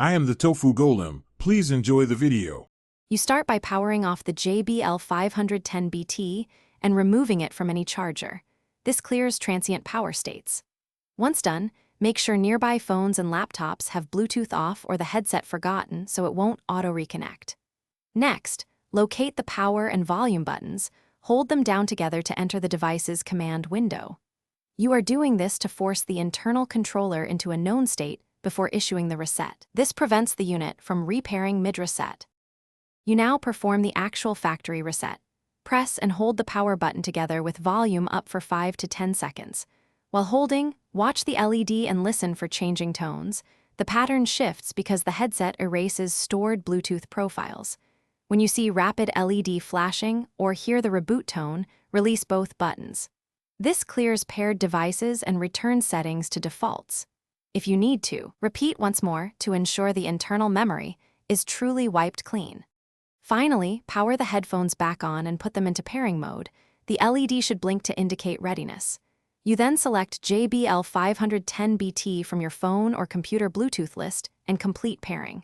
I am the Tofu Golem. Please enjoy the video. You start by powering off the JBL 510BT and removing it from any charger. This clears transient power states. Once done, make sure nearby phones and laptops have Bluetooth off or the headset forgotten so it won't auto-reconnect. Next, locate the power and volume buttons, hold them down together to enter the device's command window. You are doing this to force the internal controller into a known state before issuing the reset. This prevents the unit from repairing mid-reset. You now perform the actual factory reset. Press and hold the power button together with volume up for 5 to 10 seconds. While holding, watch the LED and listen for changing tones. The pattern shifts because the headset erases stored Bluetooth profiles. When you see rapid LED flashing or hear the reboot tone, release both buttons. This clears paired devices and returns settings to defaults. If you need to, repeat once more to ensure the internal memory is truly wiped clean. Finally, power the headphones back on and put them into pairing mode. The LED should blink to indicate readiness. You then select JBL 510BT from your phone or computer Bluetooth list and complete pairing.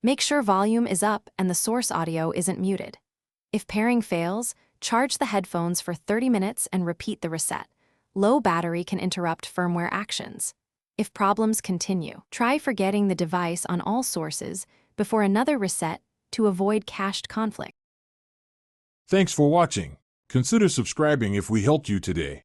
Make sure volume is up and the source audio isn't muted. If pairing fails, charge the headphones for 30 minutes and repeat the reset. Low battery can interrupt firmware actions. If problems continue, try forgetting the device on all sources before another reset to avoid cached conflict. Thanks for watching. Consider subscribing if we helped you today.